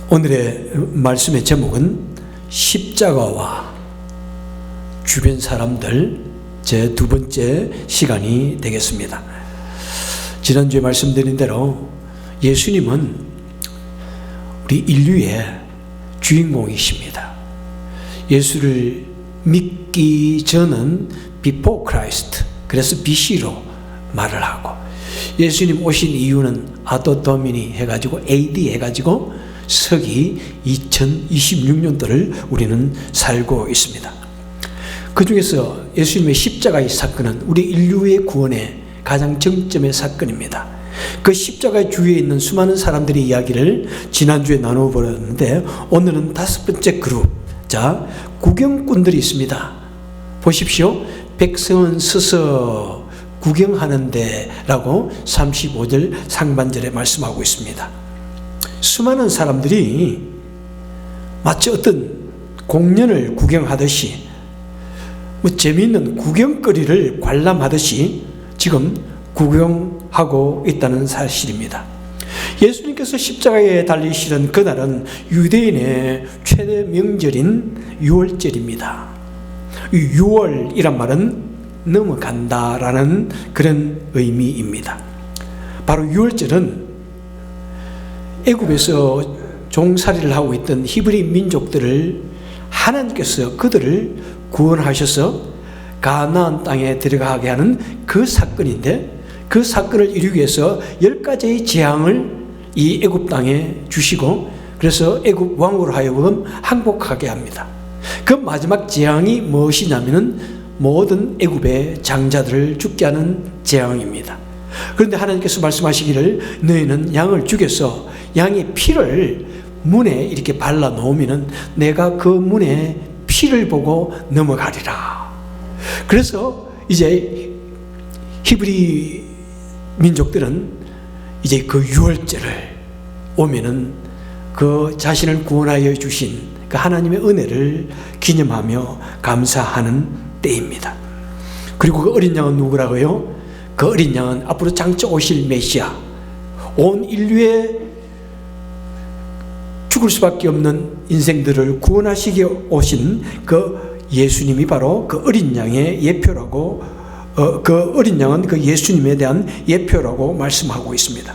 오늘의 말씀의 제목은 십자가와 주변 사람들, 제 두 번째 시간이 되겠습니다. 지난주에 말씀드린 대로 예수님은 우리 인류의 주인공이십니다. 예수를 믿기 전은 before Christ, 그래서 BC로 말을 하고, 예수님 오신 이유는 아도 도미니 해가지고 AD 해가지고 서기 2026년도를 우리는 살고 있습니다. 그 중에서 예수님의 십자가의 사건은 우리 인류의 구원의 가장 정점의 사건입니다. 그 십자가의 주위에 있는 수많은 사람들의 이야기를 지난주에 나눠보았는데, 오늘은 다섯 번째 그룹, 자, 구경꾼들이 있습니다. 보십시오. 백성은 서서 구경하는데 라고 35절 상반절에 말씀하고 있습니다. 수많은 사람들이 마치 어떤 공연을 구경하듯이, 재미있는 구경거리를 관람하듯이 지금 구경하고 있다는 사실입니다. 예수님께서 십자가에 달리시던 그날은 유대인의 최대 명절인 유월절입니다. 이 유월이란 말은 넘어간다라는 그런 의미입니다. 바로 유월절은 애굽에서 종살이를 하고 있던 히브리 민족들을 하나님께서 그들을 구원하셔서 가나안 땅에 들어가게 하는 그 사건인데, 그 사건을 이루기 위해서 10가지의 재앙을 이 애굽 땅에 주시고, 그래서 애굽 왕으로 하여금 항복하게 합니다. 그 마지막 재앙이 무엇이냐면은 모든 애굽의 장자들을 죽게 하는 재앙입니다. 그런데 하나님께서 말씀하시기를, 너희는 양을 죽여서 양의 피를 문에 이렇게 발라 놓으면은 내가 그 문에 피를 보고 넘어가리라. 그래서 이제 히브리 민족들은 이제 그 유월절을 오면은 그 자신을 구원하여 주신 그 하나님의 은혜를 기념하며 감사하는 때입니다. 그리고 그 어린 양은 누구라고요? 그 어린 양은 앞으로 장차 오실 메시아, 온 인류의 죽을 수밖에 없는 인생들을 구원하시기 오신 그 예수님이 바로 그 어린 양의 예표라고, 그 어린 양은 그 예수님에 대한 예표라고 말씀하고 있습니다.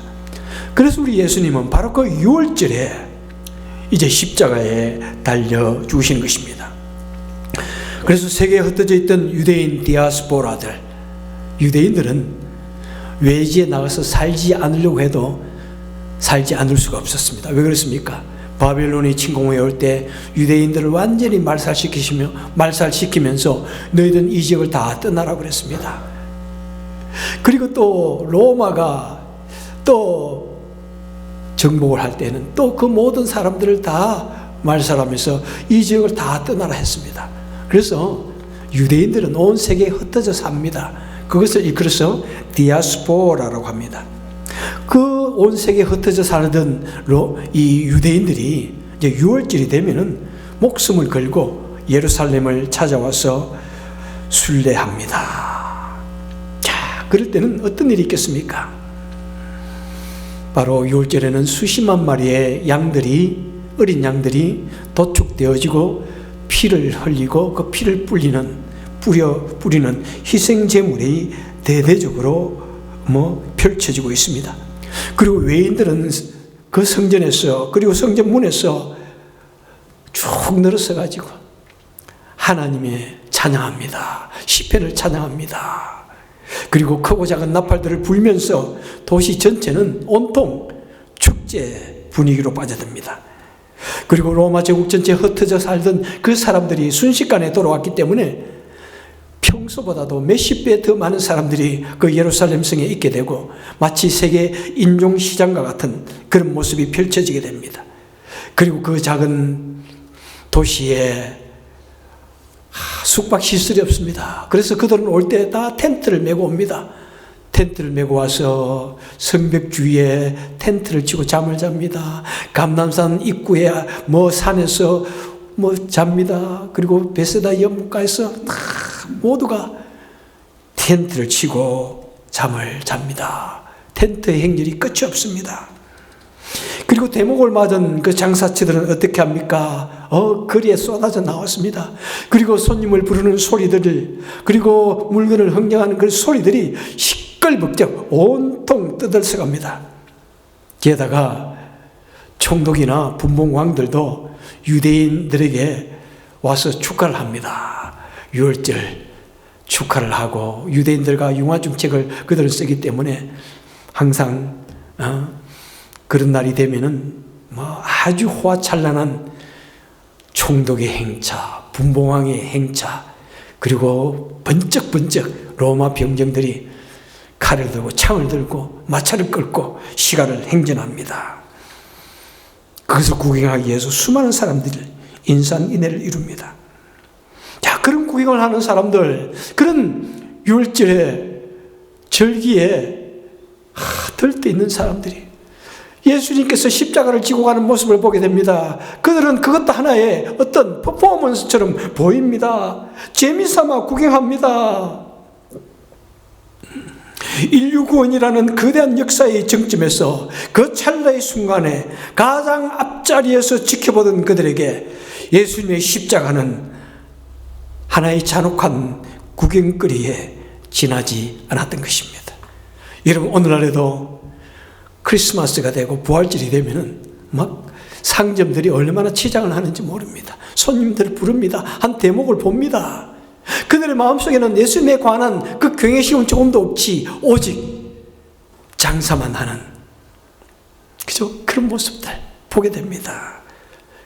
그래서 우리 예수님은 바로 그 유월절에 이제 십자가에 달려 죽으신 것입니다. 그래서 세계에 흩어져 있던 유대인 디아스포라들, 유대인들은 외지에 나가서 살지 않으려고 해도 살지 않을 수가 없었습니다. 왜 그렇습니까? 바벨론이 침공해 올 때 유대인들을 완전히 말살시키면서 너희들은 이 지역을 다 떠나라고 그랬습니다. 그리고 또 로마가 또 정복을 할 때는 또 그 모든 사람들을 다 말살하면서 이 지역을 다 떠나라 했습니다. 그래서 유대인들은 온 세계에 흩어져 삽니다. 그것을 일컬어서 디아스포라라고 합니다. 그 온 세계에 흩어져 살던 이 유대인들이 이제 유월절이 되면은 목숨을 걸고 예루살렘을 찾아와서 순례합니다. 자, 그럴 때는 어떤 일이 있겠습니까? 바로 유월절에는 수십만 마리의 양들이, 어린 양들이 도축되어지고 피를 흘리고 그 피를 뿌리는 희생 제물이 대대적으로 펼쳐지고 있습니다. 그리고 외인들은 그 성전에서, 그리고 성전 문에서 쭉 늘어서 가지고 하나님의 찬양합니다. 시편을 찬양합니다. 그리고 크고 작은 나팔들을 불면서 도시 전체는 온통 축제 분위기로 빠져듭니다. 그리고 로마 제국 전체에 흩어져 살던 그 사람들이 순식간에 돌아왔기 때문에 평소보다도 몇십 배 더 많은 사람들이 그 예루살렘 성에 있게 되고, 마치 세계 인종시장과 같은 그런 모습이 펼쳐지게 됩니다. 그리고 그 작은 도시에 숙박시설이 없습니다. 그래서 그들은 올 때 다 텐트를 메고 옵니다. 텐트를 메고 와서 성벽 주위에 텐트를 치고 잠을 잡니다. 감람산 입구에 산에서 잡니다. 그리고 베세다 연못가에서 모두가 텐트를 치고 잠을 잡니다. 텐트의 행렬이 끝이 없습니다. 그리고 대목을 맞은 그 장사치들은 어떻게 합니까? 거리에 쏟아져 나왔습니다. 그리고 손님을 부르는 소리들, 그리고 물건을 흥정하는 그 소리들이 시끌벅적 온통 떠들썩합니다. 게다가 총독이나 분봉왕들도 유대인들에게 와서 축하를 합니다. 유월절 축하를 하고, 유대인들과 융화중책을 그들은 쓰기 때문에 항상 그런 날이 되면은 아주 호화찬란한 총독의 행차, 분봉왕의 행차, 그리고 번쩍번쩍 로마 병정들이 칼을 들고 창을 들고 마차를 끌고 시가를 행진합니다. 그것을 구경하기 위해서 수많은 사람들이 인산인해를 이룹니다. 자, 그런 구경을 하는 사람들, 그런 유월절에 절기에 들떠 있는 사람들이 예수님께서 십자가를 지고 가는 모습을 보게 됩니다. 그들은 그것도 하나의 어떤 퍼포먼스처럼 보입니다. 재미삼아 구경합니다. 인류 구원이라는 거대한 역사의 정점에서 그 찰나의 순간에 가장 앞자리에서 지켜보던 그들에게 예수님의 십자가는 하나의 잔혹한 구경거리에 지나지 않았던 것입니다. 여러분, 오늘날에도 크리스마스가 되고 부활절이 되면은 막 상점들이 얼마나 치장을 하는지 모릅니다. 손님들을 부릅니다. 한 대목을 봅니다. 그들의 마음속에는 예수님에 관한 그 경외심은 조금도 없지, 오직 장사만 하는, 그죠? 그런 모습들 보게 됩니다.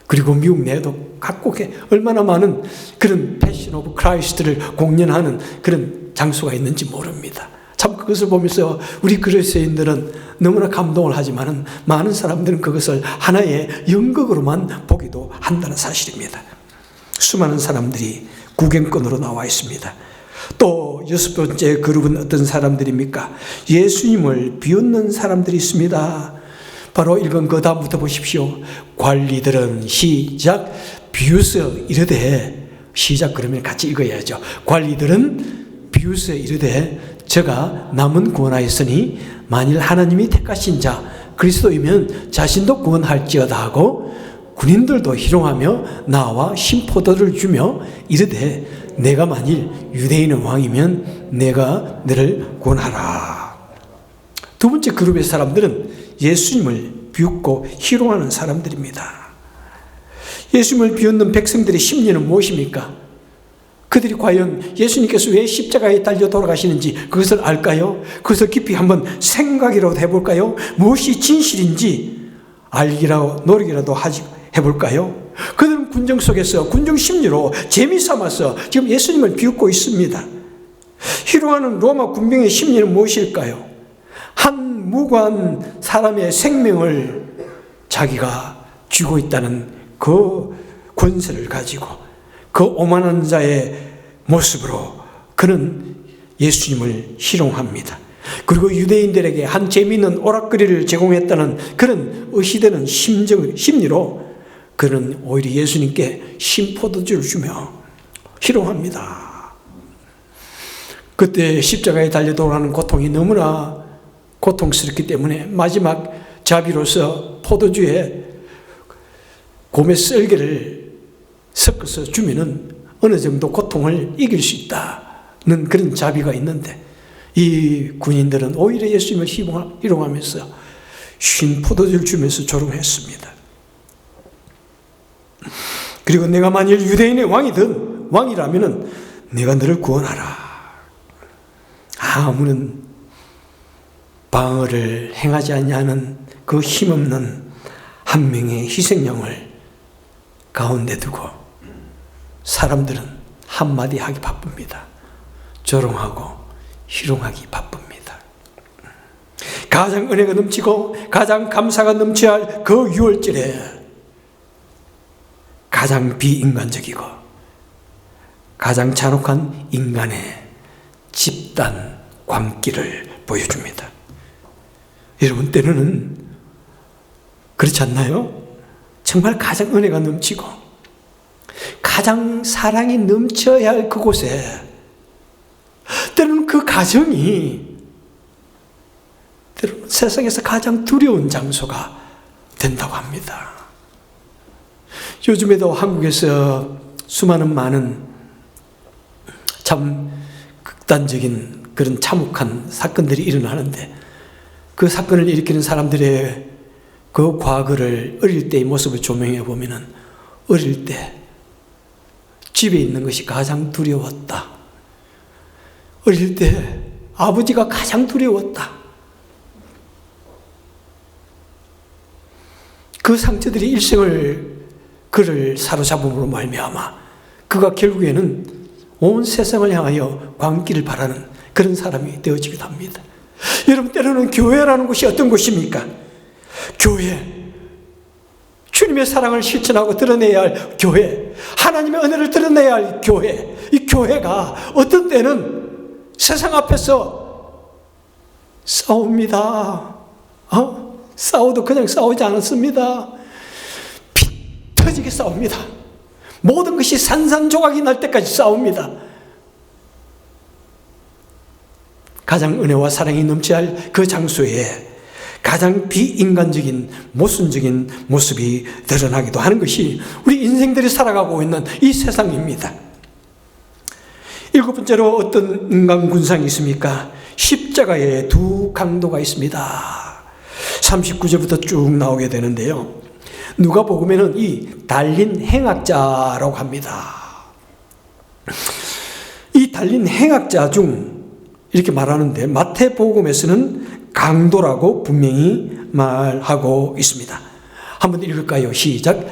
그리고 미국 내에도 각국에 얼마나 많은 그런 패션 오브 크라이스트를 공연하는 그런 장소가 있는지 모릅니다. 참 그것을 보면서 우리 그리스도인들은 너무나 감동을 하지만은 많은 사람들은 그것을 하나의 연극으로만 보기도 한다는 사실입니다. 수많은 사람들이 구경꾼으로 나와 있습니다. 또 여섯 번째 그룹은 어떤 사람들입니까? 예수님을 비웃는 사람들이 있습니다. 바로 읽은 그 다음부터 보십시오. 관리들은 시작 비웃어 이르되, 시작 그러면 같이 읽어야죠. 관리들은 비웃어 이르되 저가 남은 구원하였으니 만일 하나님이 택하신 자 그리스도이면 자신도 구원할지어다 하고 군인들도 희롱하며 나와 신포도를 주며 이르되 내가 만일 유대인의 왕이면 내가 너를 구원하라. 두 번째 그룹의 사람들은 예수님을 비웃고 희롱하는 사람들입니다. 예수님을 비웃는 백성들의 심리는 무엇입니까? 그들이 과연 예수님께서 왜 십자가에 달려 돌아가시는지 그것을 알까요? 그것을 깊이 한번 생각이라도 해볼까요? 무엇이 진실인지 알기라도 노력이라도 해볼까요? 그들은 군정 속에서 군정 심리로 재미삼아서 지금 예수님을 비웃고 있습니다. 희롱하는 로마 군병의 심리는 무엇일까요? 한 무고한 사람의 생명을 자기가 쥐고 있다는 그 권세를 가지고 그 오만한 자의 모습으로 그는 예수님을 희롱합니다. 그리고 유대인들에게 한 재미있는 오락거리를 제공했다는 그런 의시되는 심리로 그는 오히려 예수님께 신포도주를 주며 희롱합니다. 그때 십자가에 달려 돌아가는 고통이 너무나 고통스럽기 때문에 마지막 자비로서 포도주에 곰의 썰개를 섞어서 주면은 어느 정도 고통을 이길 수 있다는 그런 자비가 있는데, 이 군인들은 오히려 예수님을 희롱하면서 쉰 포도주를 주면서 조롱했습니다. 그리고 내가 만일 유대인의 왕이라면은 내가 너를 구원하라. 아무런 방어를 행하지 않냐는 그 힘없는 한 명의 희생양을 가운데 두고 사람들은 한마디 하기 바쁩니다. 조롱하고 희롱하기 바쁩니다. 가장 은혜가 넘치고 가장 감사가 넘쳐야 할 그 유월절에 가장 비인간적이고 가장 잔혹한 인간의 집단 광기를 보여줍니다. 여러분, 때로는 그렇지 않나요? 정말 가장 은혜가 넘치고 가장 사랑이 넘쳐야 할 그곳에 때로는 그 가정이 때로는 세상에서 가장 두려운 장소가 된다고 합니다. 요즘에도 한국에서 수많은 많은 참 극단적인 그런 참혹한 사건들이 일어나는데, 그 사건을 일으키는 사람들의 그 과거를 어릴 때의 모습을 조명해 보면은, 어릴 때 집에 있는 것이 가장 두려웠다. 어릴 때 아버지가 가장 두려웠다. 그 상처들이 일생을 그를 사로잡음으로 말미암아 그가 결국에는 온 세상을 향하여 광기를 바라는 그런 사람이 되어지기도 합니다. 여러분, 때로는 교회라는 곳이 어떤 곳입니까? 교회, 주님의 사랑을 실천하고 드러내야 할 교회, 하나님의 은혜를 드러내야 할 교회, 이 교회가 어떤 때는 세상 앞에서 싸웁니다. 싸워도 그냥 싸우지 않았습니다. 피 터지게 싸웁니다. 모든 것이 산산조각이 날 때까지 싸웁니다. 가장 은혜와 사랑이 넘쳐야 할 그 장소에 가장 비인간적인 모순적인 모습이 드러나기도 하는 것이 우리 인생들이 살아가고 있는 이 세상입니다. 7번째로 어떤 인간 군상이 있습니까? 십자가에 두 강도가 있습니다. 39절부터 쭉 나오게 되는데요. 누가복음에는 이 달린 행악자라고 합니다. 이 달린 행악자 중 이렇게 말하는데, 마태복음에서는 강도라고 분명히 말하고 있습니다. 한번 읽을까요? 시작.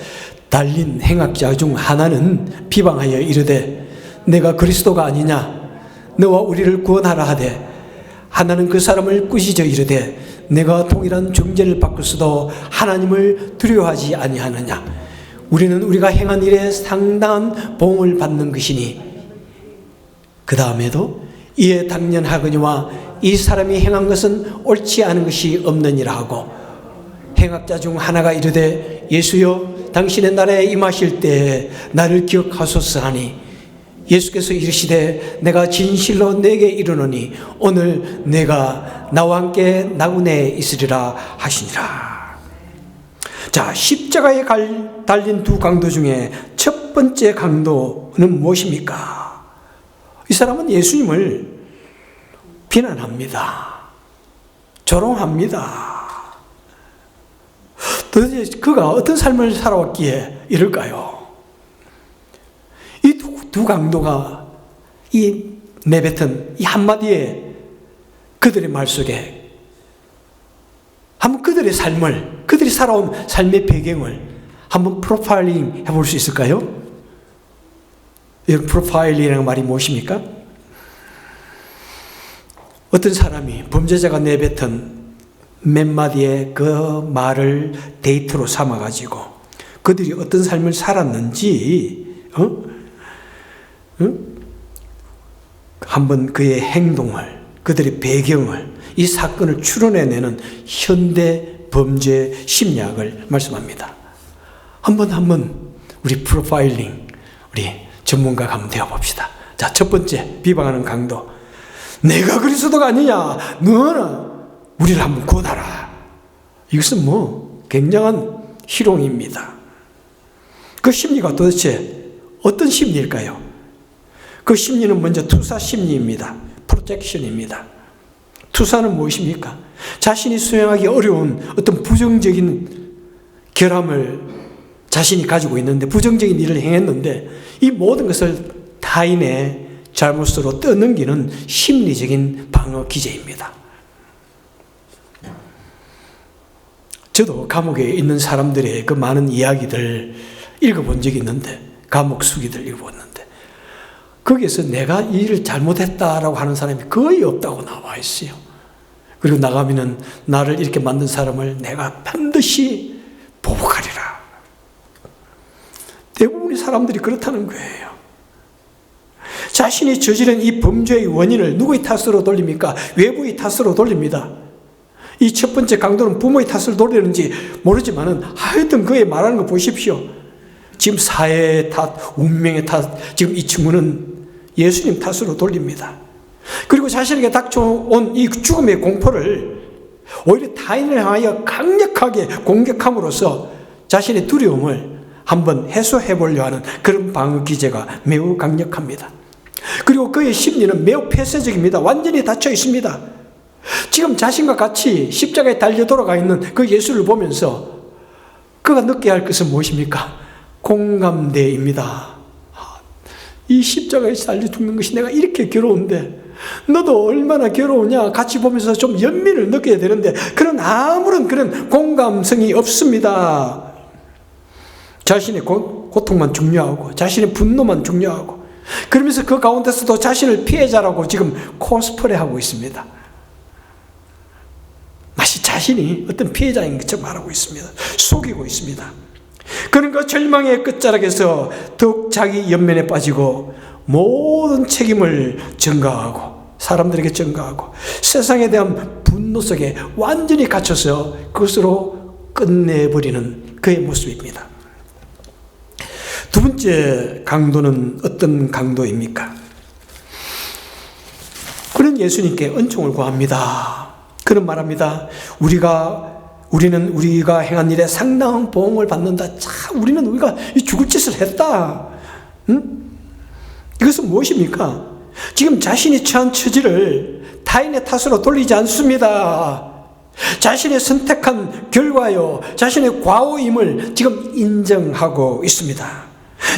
달린 행악자 중 하나는 비방하여 이르되 내가 그리스도가 아니냐, 너와 우리를 구원하라 하되, 하나는 그 사람을 꾸짖어 이르되 내가 동일한 중죄를 받고서도 하나님을 두려워하지 아니하느냐, 우리는 우리가 행한 일에 상당한 보응을 받는 것이니, 그 다음에도 이에 당연하거니와 이 사람이 행한 것은 옳지 않은 것이 없느니라 하고, 행악자 중 하나가 이르되 예수여 당신의 나라에 임하실 때에 나를 기억하소서 하니, 예수께서 이르시되 내가 진실로 내게 이르노니 오늘 내가 나와 함께 나군에 있으리라 하시니라. 자, 십자가에 달린 두 강도 중에 첫 번째 강도는 무엇입니까? 이 사람은 예수님을 비난합니다. 조롱합니다. 도대체 그가 어떤 삶을 살아왔기에 이럴까요? 이 두 강도가 이 내뱉은 이 한마디에 그들의 말 속에 한번 그들의 삶을, 그들이 살아온 삶의 배경을 한번 프로파일링 해볼 수 있을까요? 여러분, 프로파일링이라는 말이 무엇입니까? 어떤 사람이, 범죄자가 내뱉은 몇 마디의 그 말을 데이터로 삼아가지고 그들이 어떤 삶을 살았는지 한번 그의 행동을, 그들의 배경을, 이 사건을 추론해내는 현대 범죄 심리학을 말씀합니다. 한번 우리 프로파일링, 우리 전문가가 한번 되어봅시다. 자, 첫 번째, 비방하는 강도. 내가 그리스도가 아니냐, 너는 우리를 한번 구원하라. 이것은 굉장한 희롱입니다. 그 심리가 도대체 어떤 심리일까요? 그 심리는 먼저 투사 심리입니다. 프로젝션입니다. 투사는 무엇입니까? 자신이 수행하기 어려운 어떤 부정적인 결함을 자신이 가지고 있는데, 부정적인 일을 행했는데 이 모든 것을 타인의 잘못으로 떠넘기는 심리적인 방어 기제입니다. 저도 감옥에 있는 사람들의 그 많은 이야기들 읽어본 적이 있는데, 감옥 수기들 읽어봤는데, 거기에서 내가 이 일을 잘못했다라고 하는 사람이 거의 없다고 나와 있어요. 그리고 나가면은 나를 이렇게 만든 사람을 내가 반드시 보복하리라. 대부분의 사람들이 그렇다는 거예요. 자신이 저지른 이 범죄의 원인을 누구의 탓으로 돌립니까? 외부의 탓으로 돌립니다. 이 첫 번째 강도는 부모의 탓을 돌리는지 모르지만은 하여튼 그의 말하는 거 보십시오. 지금 사회의 탓, 운명의 탓, 지금 이 친구는 예수님 탓으로 돌립니다. 그리고 자신에게 닥쳐온 이 죽음의 공포를 오히려 타인을 향하여 강력하게 공격함으로써 자신의 두려움을 한번 해소해 보려 하는 그런 방어 기제가 매우 강력합니다. 그리고 그의 심리는 매우 폐쇄적입니다. 완전히 닫혀 있습니다. 지금 자신과 같이 십자가에 달려 돌아가 있는 그 예수를 보면서 그가 느껴야 할 것은 무엇입니까? 공감대입니다. 이 십자가에 달려 죽는 것이 내가 이렇게 괴로운데 너도 얼마나 괴로우냐 같이 보면서 좀 연민을 느껴야 되는데 그런 아무런 그런 공감성이 없습니다. 자신의 고통만 중요하고 자신의 분노만 중요하고 그러면서 그 가운데서도 자신을 피해자라고 지금 코스프레하고 있습니다. 마치 자신이 어떤 피해자인 것처럼 말하고 있습니다. 속이고 있습니다. 그런 그 절망의 끝자락에서 더욱 자기 연민에 빠지고 모든 책임을 전가하고 사람들에게 전가하고 세상에 대한 분노 속에 완전히 갇혀서 그것으로 끝내버리는 그의 모습입니다. 두 번째 강도는 어떤 강도입니까? 그는 예수님께 은총을 구합니다. 그는 말합니다. 우리는 우리가 행한 일에 상당한 보응을 받는다. 우리는 우리가 죽을 짓을 했다. 이것은 무엇입니까? 지금 자신이 처한 처지를 타인의 탓으로 돌리지 않습니다. 자신의 선택한 결과요, 자신의 과오임을 지금 인정하고 있습니다.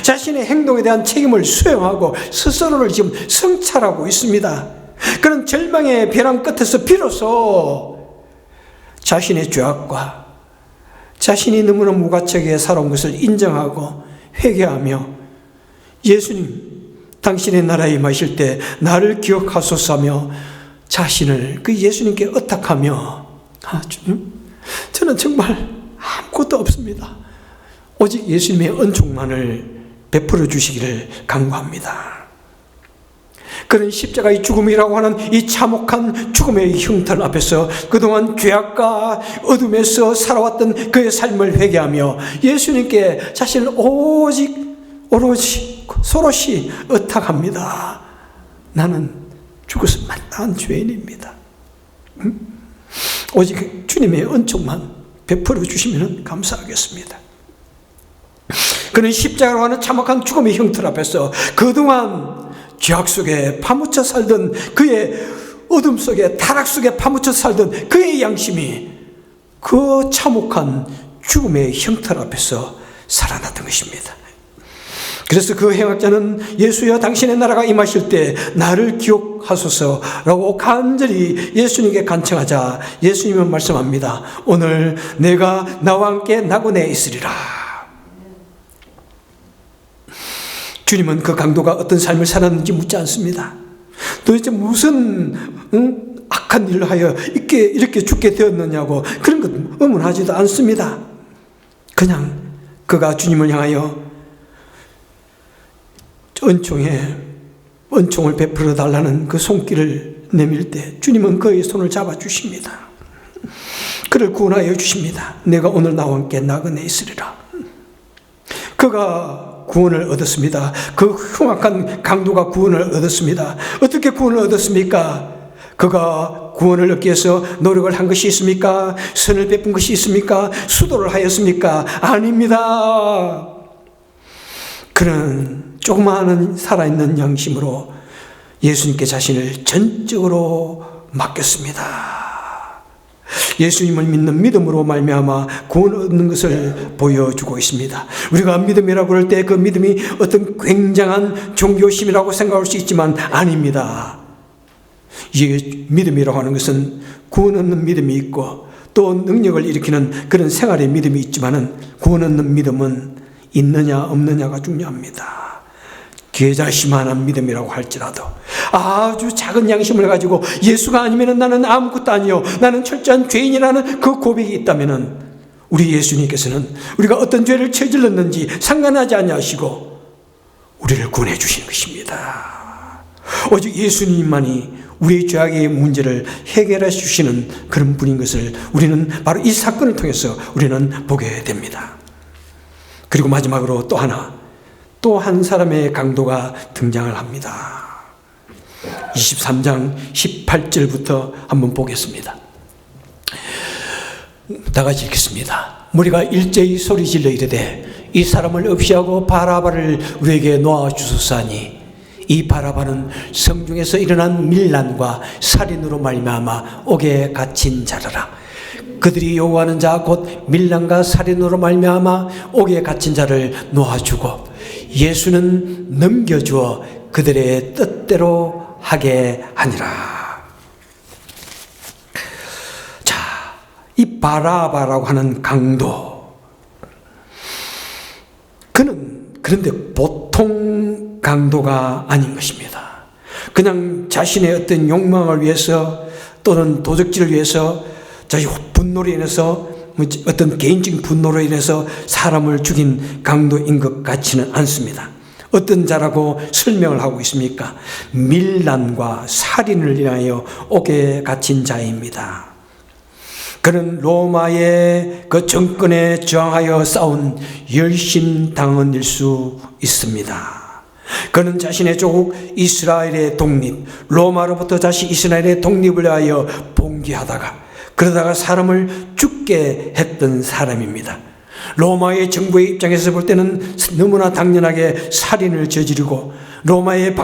자신의 행동에 대한 책임을 수용하고 스스로를 지금 성찰하고 있습니다. 그런 절망의 벼랑 끝에서 비로소 자신의 죄악과 자신이 너무나 무가책에 살아온 것을 인정하고 회개하며 예수님, 당신의 나라에 임하실 때 나를 기억하소서하며 자신을 그 예수님께 의탁하며 주님, 저는 정말 아무것도 없습니다. 오직 예수님의 은총만을 베풀어 주시기를 간구합니다. 그런 십자가의 죽음이라고 하는 이 참혹한 죽음의 형틀 앞에서 그동안 죄악과 어둠에서 살아왔던 그의 삶을 회개하며 예수님께 자신을 오로지 소롯이 의탁합니다. 나는 죽어서 마땅한 죄인입니다. 오직 주님의 은총만 베풀어 주시면 감사하겠습니다. 그는 십자가로 하는 참혹한 죽음의 형틀 앞에서 그동안 죄악 속에 파묻혀 살던 그의 어둠 속에 타락 속에 파묻혀 살던 그의 양심이 그 참혹한 죽음의 형틀 앞에서 살아났던 것입니다. 그래서 그 행악자는 예수여 당신의 나라가 임하실 때 나를 기억하소서라고 간절히 예수님께 간청하자 예수님은 말씀합니다. 오늘 내가 나와 함께 나그네에 있으리라. 주님은 그 강도가 어떤 삶을 살았는지 묻지 않습니다. 도대체 무슨 악한 일을 하여 이렇게 죽게 되었느냐고 그런 것 의문하지도 않습니다. 그냥 그가 주님을 향하여 은총을 베풀어 달라는 그 손길을 내밀 때 주님은 그의 손을 잡아주십니다. 그를 구원하여 주십니다. 내가 오늘 나와 함께 나그네에 있으리라. 그가 구원을 얻었습니다. 그 흉악한 강도가 구원을 얻었습니다. 어떻게 구원을 얻었습니까? 그가 구원을 얻기 위해서 노력을 한 것이 있습니까? 선을 베푼 것이 있습니까? 수도를 하였습니까? 아닙니다. 그는 조그마한 살아있는 양심으로 예수님께 자신을 전적으로 맡겼습니다. 예수님을 믿는 믿음으로 말미암아 구원 얻는 것을 보여주고 있습니다. 우리가 믿음이라고 할 때 그 믿음이 어떤 굉장한 종교심이라고 생각할 수 있지만 아닙니다. 이 믿음이라고 하는 것은 구원 얻는 믿음이 있고 또 능력을 일으키는 그런 생활의 믿음이 있지만은 구원 얻는 믿음은 있느냐 없느냐가 중요합니다. 계자시만한 믿음이라고 할지라도 아주 작은 양심을 가지고 예수가 아니면 나는 아무것도 아니요 나는 철저한 죄인이라는 그 고백이 있다면 우리 예수님께서는 우리가 어떤 죄를 저질렀는지 상관하지 아니하시고 우리를 구원해 주시는 것입니다. 오직 예수님만이 우리의 죄악의 문제를 해결해 주시는 그런 분인 것을 우리는 바로 이 사건을 통해서 우리는 보게 됩니다. 그리고 마지막으로 또 한 사람의 강도가 등장을 합니다. 23장 18절부터 한번 보겠습니다. 다 같이 읽겠습니다. 무리가 일제히 소리질러 이르되 이 사람을 없이하고 바라바를 우리에게 놓아주소서하니 이 바라바는 성중에서 일어난 밀란과 살인으로 말미암아 옥에 갇힌 자라라. 그들이 요구하는 자 곧 밀란과 살인으로 말미암아 옥에 갇힌 자를 놓아주고 예수는 넘겨주어 그들의 뜻대로 하게 하니라. 자, 이 바라바라고 하는 강도, 그는 그런데 보통 강도가 아닌 것입니다. 그냥 자신의 어떤 욕망을 위해서 또는 도적질을 위해서 자기 분노로 인해서 어떤 개인적인 분노로 인해서 사람을 죽인 강도인 것 같지는 않습니다. 어떤 자라고 설명을 하고 있습니까? 밀란과 살인을 인하여 옥에 갇힌 자입니다. 그는 로마의 그 정권에 저항하여 싸운 열심당원일 수 있습니다. 그는 자신의 조국 이스라엘의 독립, 로마로부터 다시 이스라엘의 독립을 위하여 봉기하다가 그러다가 사람을 죽게 했던 사람입니다. 로마의 정부의 입장에서 볼 때는 너무나 당연하게 살인을 저지르고 로마의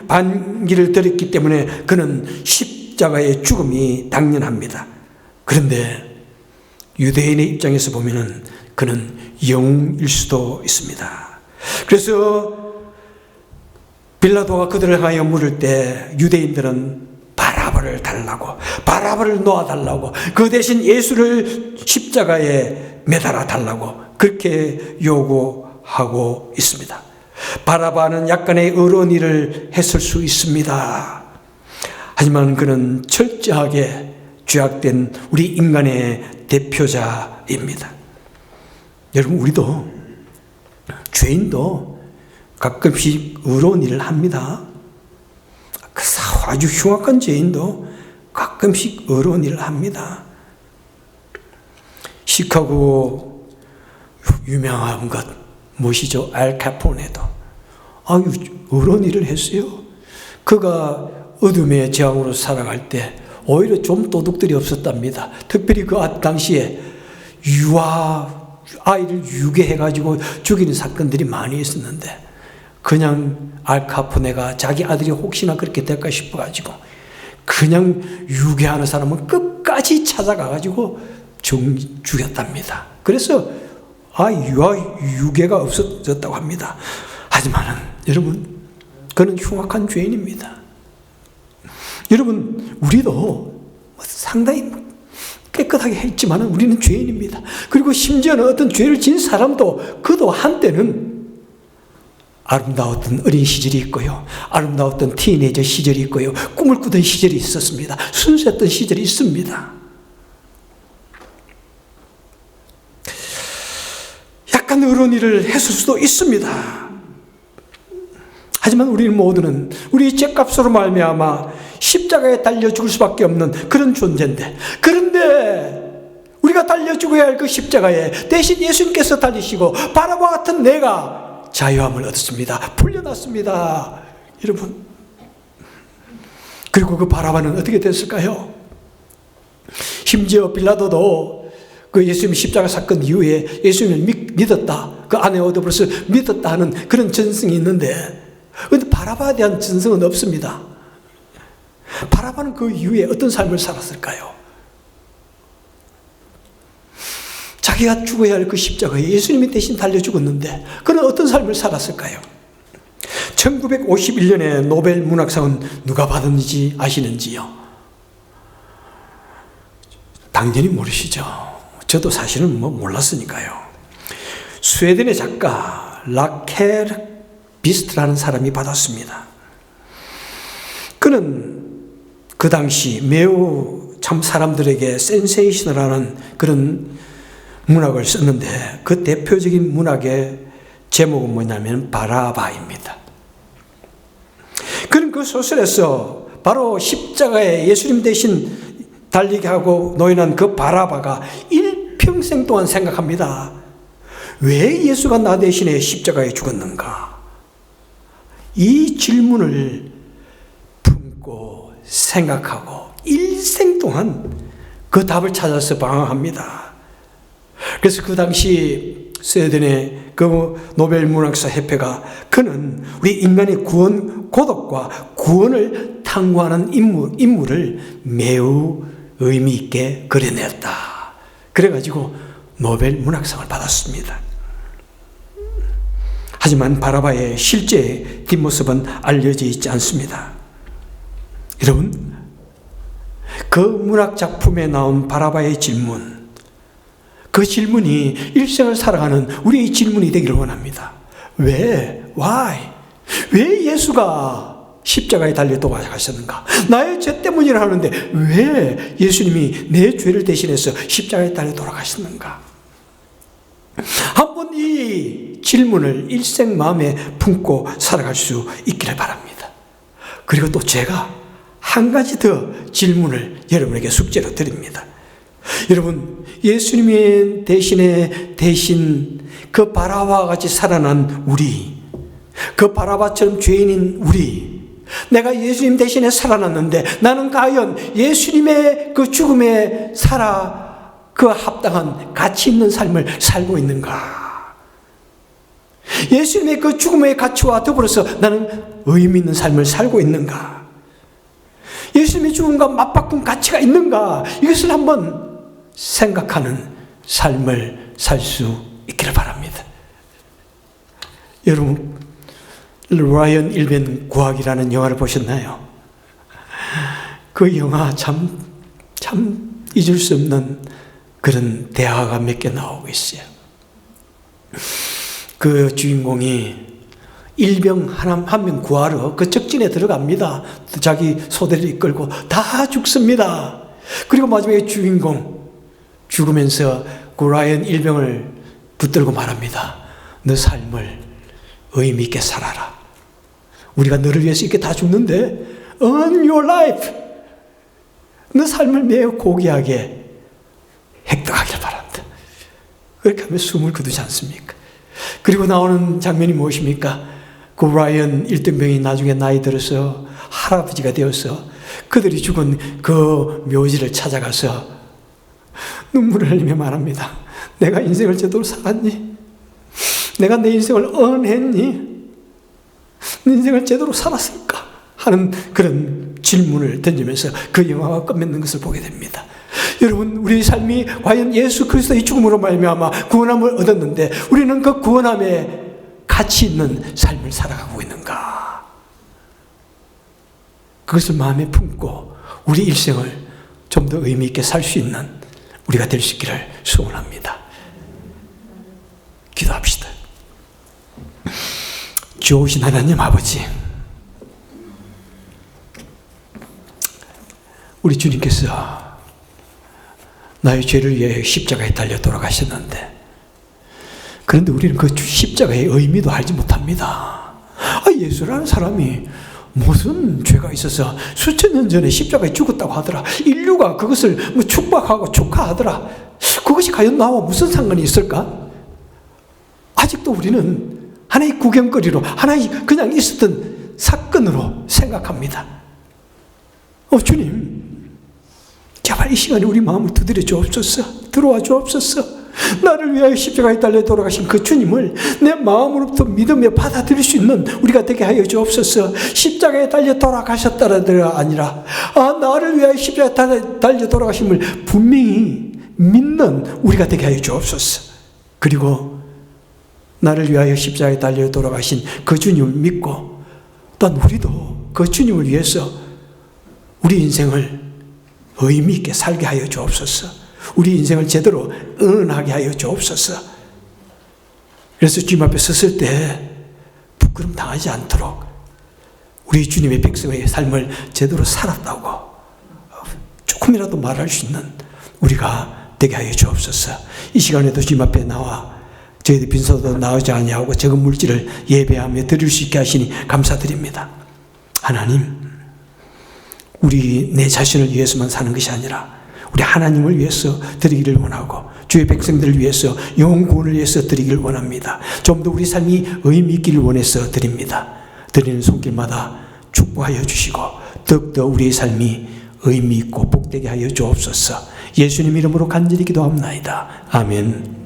반기를 들였기 때문에 그는 십자가의 죽음이 당연합니다. 그런데 유대인의 입장에서 보면은 그는 영웅일 수도 있습니다. 그래서 빌라도가 그들을 향하여 물을 때 유대인들은 바라바를 달라고, 바라바를 놓아달라고, 그 대신 예수를 십자가에 매달아 달라고 그렇게 요구하고 있습니다. 바라바는 약간의 어려운 일을 했을 수 있습니다. 하지만 그는 철저하게 죄악된 우리 인간의 대표자입니다. 여러분, 우리도 죄인도 가끔씩 어려운 일을 합니다. 아주 흉악한 죄인도 가끔씩 어려운 일을 합니다. 시카고 유명한 것 무엇이죠? 알 카포네도 아유 어려운 일을 했어요. 그가 어둠의 재앙으로 살아갈 때 오히려 좀 도둑들이 없었답니다. 특별히 그 당시에 아이를 유괴해가지고 죽이는 사건들이 많이 있었는데 그냥 알카포네가 자기 아들이 혹시나 그렇게 될까 싶어가지고 그냥 유괴하는 사람은 끝까지 찾아가가지고 죽였답니다. 그래서 유괴가 없어졌다고 합니다. 하지만은 여러분, 그는 흉악한 죄인입니다. 여러분, 우리도 상당히 깨끗하게 했지만 우리는 죄인입니다. 그리고 심지어는 어떤 죄를 지은 사람도 그도 한때는 아름다웠던 어린 시절이 있고요. 아름다웠던 티네이저 시절이 있고요. 꿈을 꾸던 시절이 있었습니다. 순수했던 시절이 있습니다. 약간 어려운 일을 했을 수도 있습니다. 하지만 우리는 모두는 우리 죄값으로 말미암아 십자가에 달려 죽을 수밖에 없는 그런 존재인데, 그런데 우리가 달려 죽어야 할 그 십자가에 대신 예수님께서 달리시고 바라바 같은 내가 자유함을 얻었습니다. 풀려났습니다. 여러분, 그리고 그 바라바는 어떻게 됐을까요? 심지어 빌라도도 그 예수님 십자가 사건 이후에 예수님을 믿었다, 그 안에 얻어버려서 믿었다 하는 그런 전승이 있는데, 그런데 바라바에 대한 전승은 없습니다. 바라바는 그 이후에 어떤 삶을 살았을까요? 자기가 죽어야 할 그 십자가에 예수님이 대신 달려 죽었는데 그는 어떤 삶을 살았을까요? 1951년에 노벨 문학상은 누가 받았는지 아시는지요? 당연히 모르시죠. 저도 사실은 몰랐으니까요. 스웨덴의 작가 라켈 비스트라는 사람이 받았습니다. 그는 그 당시 매우 참 사람들에게 센세이셔널한 그런 문학을 썼는데 그 대표적인 문학의 제목은 뭐냐면 바라바입니다. 그는 그 소설에서 바로 십자가에 예수님 대신 달리게 하고 노인한 그 바라바가 일평생 동안 생각합니다. 왜 예수가 나 대신에 십자가에 죽었는가? 이 질문을 품고 생각하고 일생 동안 그 답을 찾아서 방황합니다. 그래서 그 당시 스웨덴의 그 노벨 문학사 협회가 그는 우리 인간의 구원, 고독과 구원을 탐구하는 인물을 매우 의미 있게 그려냈다. 그래가지고 노벨 문학상을 받았습니다. 하지만 바라바의 실제 뒷모습은 알려져 있지 않습니다. 여러분, 그 문학 작품에 나온 바라바의 질문, 그 질문이 일생을 살아가는 우리의 질문이 되기를 원합니다. 왜? Why? 왜 예수가 십자가에 달려 돌아가셨는가? 나의 죄 때문이라 하는데 왜 예수님이 내 죄를 대신해서 십자가에 달려 돌아가셨는가? 한번 이 질문을 일생 마음에 품고 살아갈 수 있기를 바랍니다. 그리고 또 제가 한 가지 더 질문을 여러분에게 숙제로 드립니다. 여러분, 예수님이 대신 그 바라바와 같이 살아난 우리, 그 바라바처럼 죄인인 우리, 내가 예수님 대신에 살아났는데 나는 과연 예수님의 그 죽음에 그 합당한 가치 있는 삶을 살고 있는가? 예수님의 그 죽음의 가치와 더불어서 나는 의미 있는 삶을 살고 있는가? 예수님의 죽음과 맞바꾼 가치가 있는가? 이것을 한번 생각하는 삶을 살 수 있기를 바랍니다. 여러분, 라이언 일병 구하기라는 영화를 보셨나요? 그 영화 참 잊을 수 없는 그런 대화가 몇 개 나오고 있어요. 그 주인공이 일병 한 명 구하러 그 적진에 들어갑니다. 자기 소대를 이끌고 다 죽습니다. 그리고 마지막에 주인공 죽으면서 그 라이언 일병을 붙들고 말합니다. 너 삶을 의미 있게 살아라. 우리가 너를 위해서 이렇게 다 죽는데 earn your life. 너 삶을 매우 고귀하게 획득하길 바랍니다. 그렇게 하면 숨을 거두지 않습니까? 그리고 나오는 장면이 무엇입니까? 그 라이언 1등병이 나중에 나이 들어서 할아버지가 되어서 그들이 죽은 그 묘지를 찾아가서 눈물을 흘리며 말합니다. 내가 인생을 제대로 살았니? 내가 내 인생을 언했니? 내 인생을 제대로 살았을까? 하는 그런 질문을 던지면서 그 영화가 끝맺는 것을 보게 됩니다. 여러분, 우리 삶이 과연 예수 그리스도의 죽음으로 말미암아 구원함을 얻었는데 우리는 그 구원함에 가치 있는 삶을 살아가고 있는가? 그것을 마음에 품고 우리 일생을 좀 더 의미 있게 살 수 있는 우리가 될 수 있기를 소원합니다. 기도합시다. 좋으신 하나님 아버지, 우리 주님께서 나의 죄를 위해 십자가에 달려 돌아가셨는데 그런데 우리는 그 십자가의 의미도 알지 못합니다. 예수라는 사람이 무슨 죄가 있어서 수천 년 전에 십자가에 죽었다고 하더라. 인류가 그것을 축복하고 축하하더라. 그것이 과연 나와 무슨 상관이 있을까? 아직도 우리는 하나의 구경거리로, 하나의 그냥 있었던 사건으로 생각합니다. 주님, 제발 이 시간에 우리 마음을 두드려 주옵소서. 들어와 주옵소서. 나를 위하여 십자가에 달려 돌아가신 그 주님을 내 마음으로부터 믿으며 받아들일 수 있는 우리가 되게 하여 주옵소서. 십자가에 달려 돌아가셨다가 아니라 나를 위하여 십자가에 달려 돌아가심을 분명히 믿는 우리가 되게 하여 주옵소서. 그리고 나를 위하여 십자가에 달려 돌아가신 그 주님을 믿고 또한 우리도 그 주님을 위해서 우리 인생을 의미 있게 살게 하여 주옵소서. 우리 인생을 제대로 은하게 하여 주옵소서. 그래서 주님 앞에 섰을 때 부끄럼 당하지 않도록 우리 주님의 백성의 삶을 제대로 살았다고 조금이라도 말할 수 있는 우리가 되게 하여 주옵소서. 이 시간에도 주님 앞에 나와 저희들 빈소도 나오지 아니하고 적은 물질을 예배하며 드릴 수 있게 하시니 감사드립니다. 하나님, 우리 내 자신을 위해서만 사는 것이 아니라 우리 하나님을 위해서 드리기를 원하고 주의 백성들을 위해서 영혼 구원을 위해서 드리기를 원합니다. 좀 더 우리 삶이 의미 있기를 원해서 드립니다. 드리는 손길마다 축복하여 주시고 더욱더 우리의 삶이 의미 있고 복되게 하여 주옵소서. 예수님 이름으로 간절히 기도합나이다. 아멘.